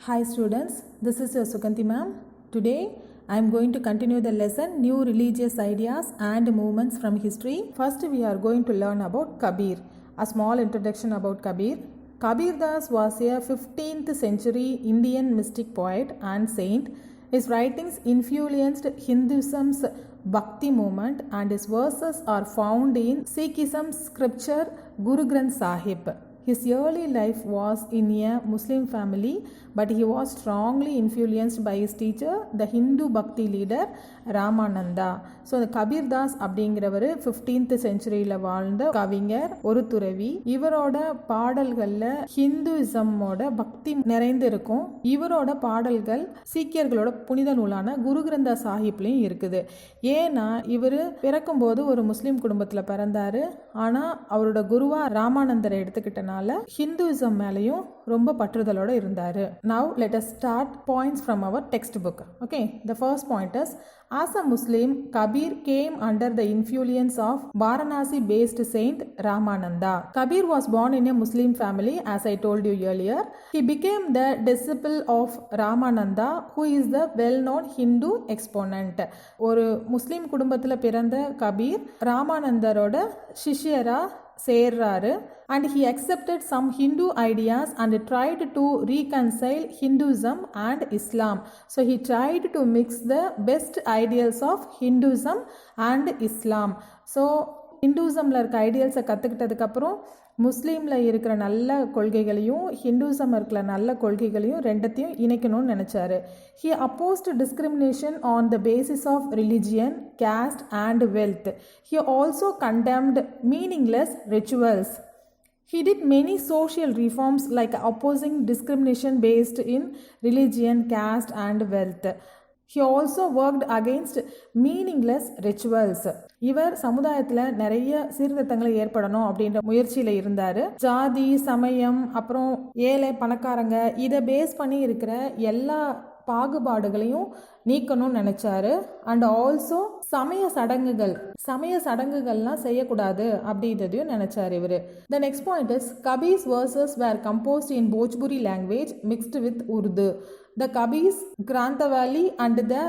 Hi students, this is your Sukanti ma'am. Today I am going to continue the lesson New Religious Ideas and Movements from History. First we are going to learn about Kabir. A small introduction about Kabir. Kabir Das was a 15th century Indian mystic poet and saint. His writings influenced Hinduism's Bhakti movement and his verses are found in Sikhism's scripture Guru Granth Sahib. His early life was in a Muslim family, but he was strongly influenced by his teacher, the Hindu Bhakti leader Ramananda. So அந்த கபீர் தாஸ் அப்படிங்கிறவர் 15th செஞ்சுரியில் வாழ்ந்த கவிஞர், ஒரு துறவி. இவரோட பாடல்களில் ஹிந்துயிசமோட பக்தி நிறைந்து இருக்கும். இவரோட பாடல்கள் சீக்கியர்களோட புனித நூலான குரு கிரந்த சாஹிப்லையும் இருக்குது. ஏன்னா இவர் பிறக்கும்போது ஒரு முஸ்லீம் குடும்பத்தில் பிறந்தாரு. ஆனால் அவரோட குருவா ராமானந்தரை எடுத்துக்கிட்டனால ஹிந்துயிசம் மேலேயும் ரொம்ப பற்றுதலோடு இருந்தார். Now let us start points from our textbook. Okay, the first point is, as a Muslim, Kabir came under the influence of Varanasi-based saint Ramananda. Kabir was born in a Muslim family, as I told you earlier. He became the disciple of Ramananda, who is the well-known Hindu exponent. ஒரு முஸ்லீம் குடும்பத்தில் பிறந்த Kabir ராமானந்தரோட சிஷ்யரா சேர்றாரு. And he accepted some Hindu ideas and tried to reconcile Hinduism and Islam. So he tried to mix the best ideals of Hinduism and Islam. So ஹிந்துசமில் இருக்க ஐடியல்ஸை கற்றுக்கிட்டதுக்கப்புறம் முஸ்லீமில் இருக்கிற நல்ல கொள்கைகளையும் Hinduism இருக்கிற நல்ல கொள்கைகளையும் ரெண்டத்தையும் இணைக்கணும்னு நினச்சாரு. He opposed discrimination on the basis of religion, caste and wealth. He also condemned meaningless rituals. He did many social reforms like opposing discrimination based in religion, caste and wealth. He also worked against meaningless rituals. இவர் சமுதாயத்தில் நிறைய சீர்திருத்தங்களை ஏற்படணும் அப்படின்ற முயற்சியில் இருந்தார். ஜாதி, சமயம், அப்புறம் ஏழை பணக்காரங்க இதை பேஸ் பண்ணி இருக்கிற எல்லா பாகுபாடுகளையும் நீக்கணும்னு நினைச்சாரு. அண்ட் ஆல்சோ சமய சடங்குகள்லாம் செய்யக்கூடாது அப்படின்றதையும் நினைச்சாரு இவர். The next point is, Kabir's verses were composed in Bhojpuri language mixed with Urdu. The Kabir's Granthavali and the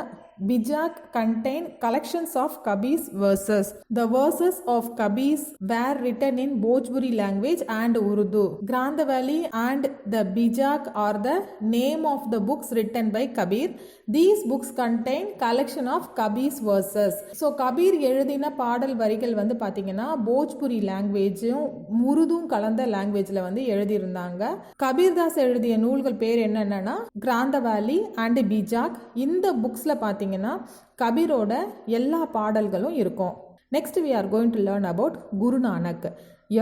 Bijak contain collections of Kabir's verses. The verses of Kabir's were written in Bhojpuri language and Urdu. Granthavali and the Bijak are the name of the books written by Kabir. These books contain collection of Kabir's verses. So Kabir எழுதின பாடல் வரிகள் வந்து பார்த்தீங்கன்னா போஜ்புரி லாங்குவேஜும் உருதும் கலந்த லாங்குவேஜில் வந்து எழுதியிருந்தாங்க. கபீர்தாஸ் எழுதிய நூல்கள் பேர் என்னென்னா கிராந்தவாலி அண்ட் பிஜாக். இந்த புக்ஸில் பார்த்தீங்கன்னா கபீரோட எல்லா பாடல்களும் இருக்கும். Next we are going to learn about Guru Nanak.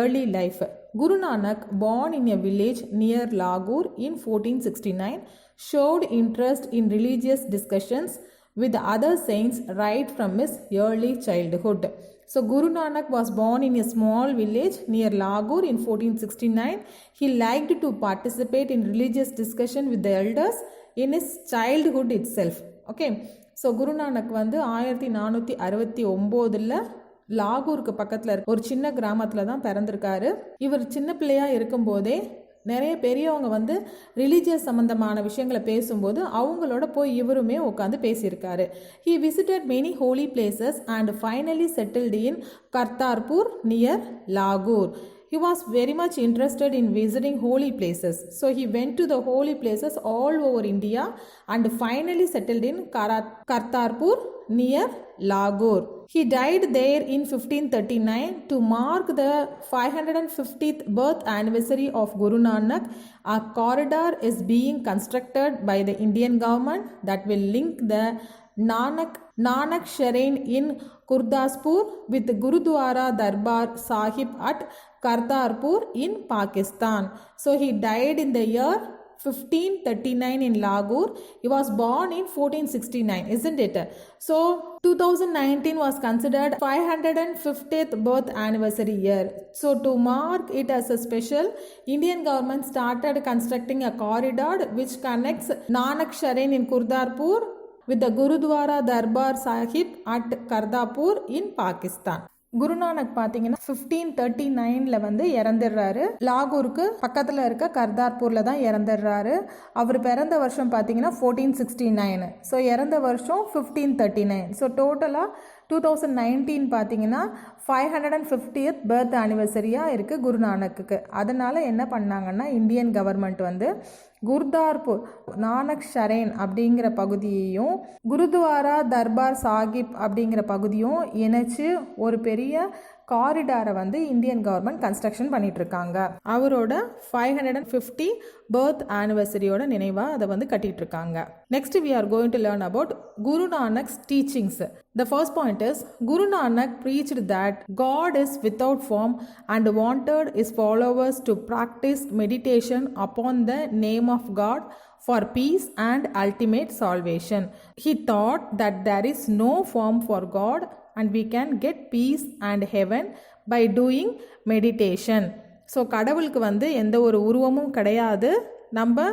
Early life. Guru Nanak, born in a village near Lahore in 1469, showed interest in religious discussions with other saints right from his early childhood. So Guru Nanak was born in a small village near Lahore in 1469. He liked to participate in religious discussion with the elders in his childhood itself. Okay. So Guru Nanak வந்து 1469 லாகூருக்கு பக்கத்தில் இருக்க ஒரு சின்ன கிராமத்தில் தான் பிறந்திருக்காரு. இவர் சின்ன பிள்ளையாக இருக்கும்போதே நிறைய பெரியவங்க வந்து ரிலீஜியஸ் சம்மந்தமான விஷயங்களை பேசும்போது அவங்களோட போய் இவருமே உட்காந்து பேசியிருக்காரு. He visited many holy places and finally settled in Kartarpur near லாகூர். He was very much interested in visiting holy places. So he went to the holy places all over India and finally settled in Kartarpur near Lahore. He died there in 1539. To mark the 550th birth anniversary of Guru Nanak, a corridor is being constructed by the Indian government that will link the Nanak Shrine in Gurdaspur with Gurudwara Darbar Sahib at Kartarpur in Pakistan. So he died in the year 1539 in Lahore. He was born in 1469, isn't it? So 2019 was considered 550th birth anniversary year. So to mark it as a special, Indian government started constructing a corridor which connects Nanak Shrine in Gurdaspur with the Gurudwara Darbar Sahib at Kartarpur in Pakistan. Guru Nanak பார்த்தீங்கன்னா 1539 வந்து இறந்துடுறாரு. லாகூருக்கு பக்கத்தில் இருக்க கர்தார்பூரில் தான் இறந்துடுறாரு. அவர் பிறந்த வருஷம் பார்த்தீங்கன்னா 1469. So இறந்த வருஷம் 1539. ஸோ டோட்டலாக 2019 பார்த்தீங்கன்னா 550th பர்த் ஆனிவர்சரியாக இருக்குது குருநானக்குக்கு. அதனால் என்ன பண்ணாங்கன்னா இந்தியன் கவர்மெண்ட் வந்து குர்தார்பூர் நானக் ஷரேன் அப்படிங்கிற பகுதியையும் குருத்வாரா தர்பார் சாஹிப் அப்படிங்கிற பகுதியும் இணைச்சு ஒரு பெரிய காரிடாரை வந்து இந்தியன் கவர்மெண்ட் கன்ஸ்ட்ரக்ஷன் பண்ணிட்டு இருக்காங்க. அவரோட 550 பர்த் ஆனிவர்சரியோட நினைவாக அதை வந்து கட்டிட்டு இருக்காங்க. Next we are going to learn about Guru Nanak's teachings. The first point is Guru Nanak preached that God is without form and wanted his followers to practice meditation upon the name of God for peace and ultimate salvation. He taught that there is no form for God and we can get peace and heaven by doing meditation. So கடவுளுக்கு வந்து எந்த ஒரு உருவமும் கிடையாது. நம்ம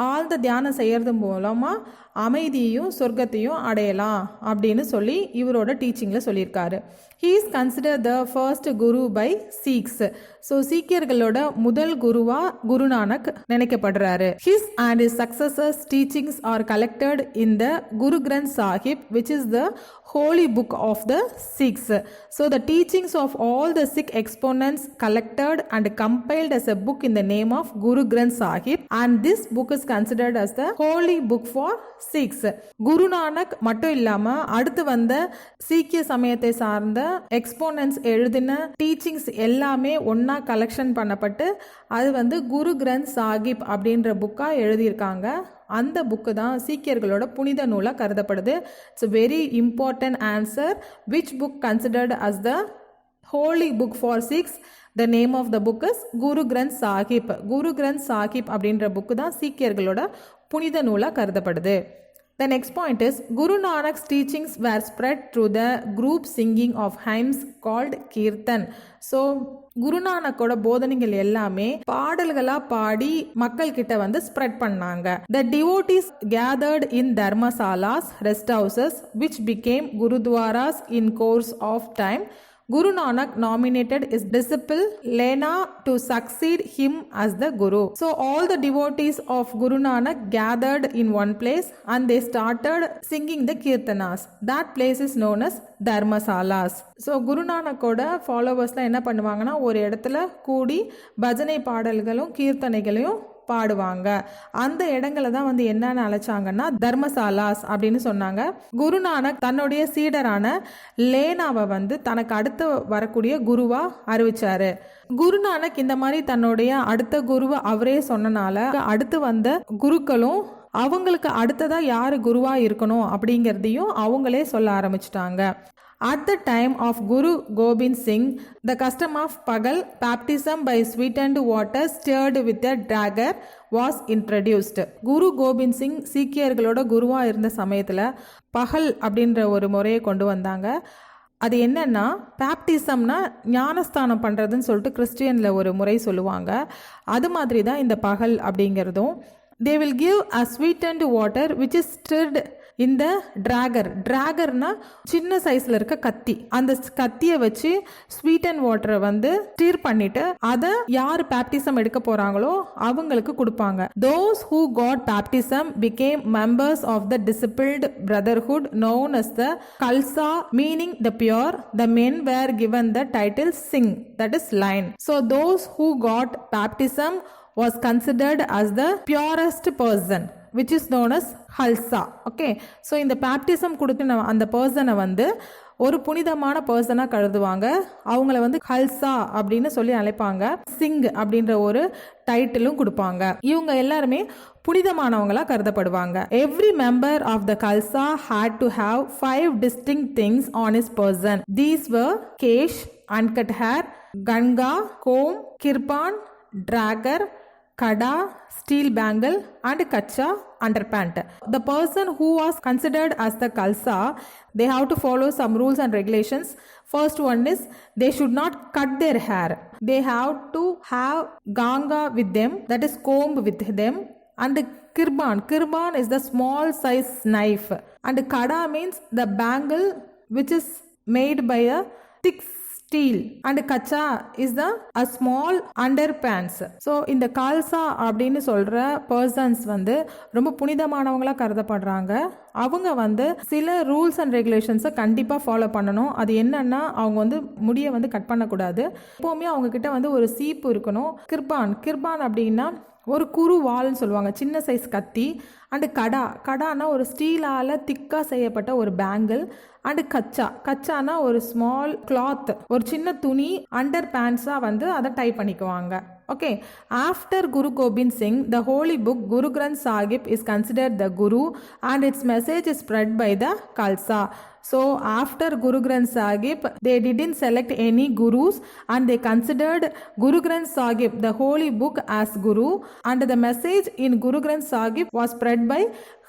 ஆழ்ந்த தியானம் செய்கிறது மூலமாக அமைதியையும் சொர்க்கத்தையும் அடையலாம் அப்படின்னு சொல்லி இவரோட டீச்சிங்கில் சொல்லியிருக்காரு. He is consider the first Guru by seeks. So சீக்கியர்களோட முதல் குருவாக Guru Nanak நினைக்கப்படுறாரு. His and his successors teachings are collected in the Guru Granth Sahib, which is the holy book of the Sikhs. So the teachings of all the Sikh exponents collected and compiled as a book in the name of Guru Granth Sahib, and this book is considered as the holy book for Sikhs. Guru Nanak மட்டும் இல்லாம அடுத்து வந்த சீக்கிய சமயத்தை சார்ந்த exponents எழுதின teachings எல்லாமே ஒன்னா கலெக்ஷன் பண்ணப்பட்டு அது வந்து குரு கிரந்த் சாஹிப் அப்படின்ற புக்கா எழுதியிருக்காங்க. அந்த புக்கு தான் சீக்கியர்களோட புனித நூலாக கருதப்படுது. It's a very important answer. Which book considered as the holy book for Sikhs? The name of the book is Guru Granth Sahib. Guru Granth Sahib அப்படின்ற புக்கு தான் சீக்கியர்களோட புனித நூலாக கருதப்படுது. The next point is Guru Nanak's teachings were spread through the group singing of hymns called Kirtan. So குருநானக்கோட போதனைகள் எல்லாமே பாடல்களா பாடி மக்கள் கிட்ட வந்து ஸ்ப்ரெட் பண்ணாங்க. The devotees gathered in dharmasalas, rest houses, which became gurudwaras in course of time. Guru Nanak nominated his disciple Lena to succeed him as the Guru. So all the devotees of Guru Nanak gathered in one place and they started singing the Kirtanas. That place is known as Dharmasalas. So Guru Nanakoda followers என்ன பண்ணுவாங்கன்னா ஒரு இடத்துல கூடி பஜனை பாடல்களும் கீர்த்தனைகளையும் பாடுவாங்க. அந்த இடங்களை தான் வந்து என்னன்னு அழைச்சாங்கன்னா தர்மசாலாஸ் அப்படின்னு சொன்னாங்க. குருநானக் தன்னுடைய சீடரான லேனாவை வந்து தனக்கு அடுத்து வரக்கூடிய குருவா அறிவிச்சாரு. குருநானக் இந்த மாதிரி தன்னுடைய அடுத்த குருவை அவரே சொன்னனால அடுத்து வந்த குருக்களும் அவங்களுக்கு அடுத்ததா யாரு குருவா இருக்கணும் அப்படிங்கிறதையும் அவங்களே சொல்ல ஆரம்பிச்சிட்டாங்க. At the time of Guru Gobind Singh, the custom of Pagal baptism by sweetened water stirred with a dagger was introduced. Guru Gobind Singh சீக்கியர்களோட குருவாக இருந்த சமயத்தில் பகல் அப்படின்ற ஒரு முறையை கொண்டு வந்தாங்க. அது என்னன்னா பேப்டிசம்னா ஞானஸ்தானம் பண்ணுறதுன்னு சொல்லிட்டு கிறிஸ்டியனில் ஒரு முறை சொல்லுவாங்க. அது மாதிரி தான் இந்த பகல் அப்படிங்கிறதும். They will give a sweetened water which is stirred இந்த டிராகர்னா சின்ன சைஸ்ல இருக்க கத்தி. அந்த கத்தியை வச்சு ஸ்வீட் அண்ட் வாட்டரை வந்து ஸ்டீர் பண்ணிட்டு அதை யார் பேப்டிசம் எடுக்க போறாங்களோ அவங்களுக்கு கொடுப்பாங்க. Those who got baptism became members of the discipled brotherhood known as the Khalsa, meaning the pure. The men were given the title Singh, that is lion. So those who got baptism was considered as the purest person, which is known as Khalsa. Okay, so இந்த baptism கொடுத்து அந்த பர்சனை வந்து ஒரு புனிதமான பர்சனாக கருதுவாங்க. அவங்கள வந்து கல்சா அப்படின்னு சொல்லி அழைப்பாங்க. சிங் அப்படின்ற ஒரு டைட்டிலும் கொடுப்பாங்க. இவங்க எல்லாருமே புனிதமானவங்களா கருதப்படுவாங்க. Every member of the Khalsa had to have 5 distinct things on his person. These were kesh, uncut hair, ganga, comb, kirpan, dragger, kada, steel bangle and kacha underpant. The person who was considered as the Khalsa, they have to follow some rules and regulations. First one is they should not cut their hair. They have to have ganga with them, that is comb with them, and kirban is the small size knife, and kada means the bangle which is made by a thick steel, and kacha is a small underpants. So இந்த கால்சா அப்படின்னு சொல்ற persons வந்து ரொம்ப புனிதமானவங்களா கருதப்படுறாங்க. அவங்க வந்து சில rules and ரெகுலேஷன்ஸை கண்டிப்பாக follow பண்ணணும். அது என்னன்னா அவங்க வந்து முடியை வந்து கட் பண்ணக்கூடாது. எப்போவுமே அவங்க கிட்ட வந்து ஒரு சீப்பு இருக்கணும். கிர்பான் அப்படின்னா ஒரு குறு வால்னு சொல்லுவாங்க, சின்ன சைஸ் கத்தி. அண்டு கடானா ஒரு ஸ்டீலால் திக்காக செய்யப்பட்ட ஒரு பேங்கிள். அண்டு கச்சானா ஒரு ஸ்மால் கிளாத், ஒரு சின்ன துணி அண்டர் பேண்ட்ஸாக வந்து அதை டைப் பண்ணிக்குவாங்க. Okay, after Guru Gobind Singh, the holy book Guru Granth Sahib is considered the Guru and its message is spread by the Khalsa. So after Guru Granth Sahib, they didn't select any gurus and they considered Guru Granth Sahib, the holy book, as Guru, and the message in Guru Granth Sahib was spread by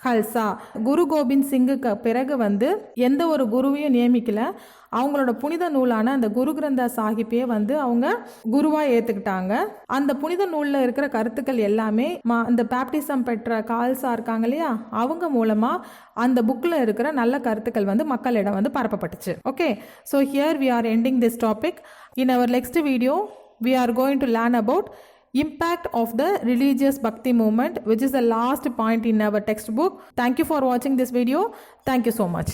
ஹல்சா. Guru Gobind சிங்குக்கு பிறகு வந்து எந்த ஒரு குருவையும் நியமிக்கல. அவங்களோட புனித நூலான அந்த குரு கிரந்த சாஹிப்பையே வந்து அவங்க குருவாக ஏற்றுக்கிட்டாங்க. அந்த புனித நூலில் இருக்கிற கருத்துக்கள் எல்லாமே அந்த பேப்டிசம் பெற்ற கால்சா இருக்காங்க இல்லையா, அவங்க மூலமாக அந்த புக்கில் இருக்கிற நல்ல கருத்துக்கள் வந்து மக்களிடம் வந்து பரப்பப்பட்டுச்சு. Okay, so here we are ending this topic. In our next video we are going to learn about impact of the religious bhakti movement, which is the last point in our textbook. Thank you for watching this video. Thank you so much.